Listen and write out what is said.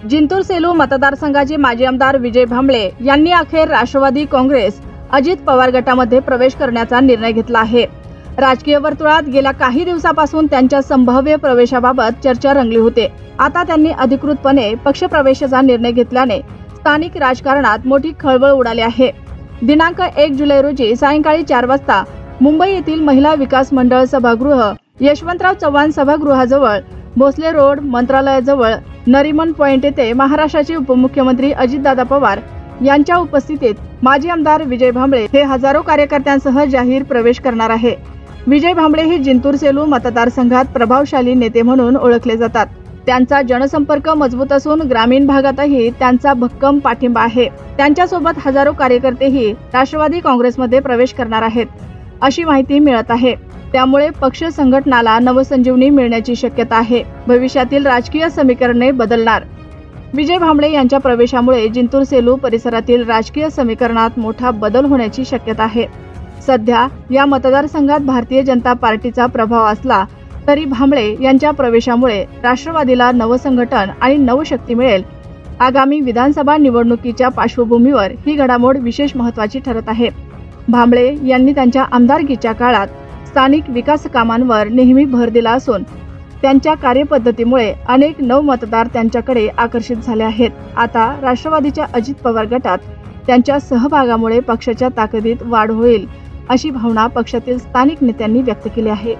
जिंतूर सेलू मतदारसंघाचे माजी आमदार विजय भांबळे यांनी अखेर राष्ट्रवादी काँग्रेस अजित पवार गटामध्ये प्रवेश करण्याचा निर्णय घेतला आहे। राजकीय वर्तुळात गेल्या काही दिवसापासून त्यांच्या संभाव्य प्रवेशाबाबत चर्चा रंगली होती। आता त्यांनी अधिकृतपणे पक्षप्रवेशाचा निर्णय घेतल्याने स्थानिक राजकारणात मोठी खळबळ उडाली आहे। दिनांक 1 जुलै रोजी सायंकाळी 4 वाजता मुंबई येथील महिला विकास मंडळ सभागृह, यशवंतराव चव्हाण सभागृहाजवळ, भोसले रोड, मंत्रालयाजवळ, नरीमन पॉइंट येथे महाराष्ट्राचे उपमुख्यमंत्री अजितदादा पवार यांच्या उपस्थितीत माजी आमदार विजय भांबळे हे हजारो कार्यकर्त्यांसह जाहीर प्रवेश करणार आहे। विजय भांबळे हे जिंतूर सेलू मतदारसंघात प्रभावशाली नेते म्हणून ओळखले जातात। त्यांचा जनसंपर्क मजबूत असून ग्रामीण भागातही त्यांचा भक्कम पाठिंबा आहे। त्यांच्यासोबत हजारो कार्यकर्तेही राष्ट्रवादी काँग्रेसमध्ये प्रवेश करणार आहेत अशी माहिती मिळत आहे। त्यामुळे पक्ष संघटनाला नवसंजीवनी मिळण्याची शक्यता आहे। भविष्यातील राजकीय समीकरणे बदलणार। विजय भांबळे यांच्या प्रवेशामुळे जिंतूर सेलू परिसरातील राजकीय समीकरणात मोठा बदल होण्याची शक्यता आहे। सध्या या मतदारसंघात भारतीय जनता पार्टीचा प्रभाव असला तरी भांबळे यांच्या प्रवेशामुळे राष्ट्रवादीला नवसंघटन आणि नवशक्ती मिळेल। आगामी विधानसभा निवडणुकीच्या पार्श्वभूमीवर ही घडामोड विशेष महत्त्वाची ठरत आहे। भांबळे यांनी त्यांच्या आमदारकीच्या काळात स्थानिक विकास कामांवर नेहमी भर दिला असून त्यांच्या कार्यपद्धतीमुळे अनेक नवमतदार त्यांच्याकडे आकर्षित झाले आहेत। आता राष्ट्रवादीच्या अजित पवार गटात त्यांच्या सहभागामुळे पक्षाच्या ताकदीत वाढ होईल अशी भावना पक्षातील स्थानिक नेत्यांनी व्यक्त केली आहे।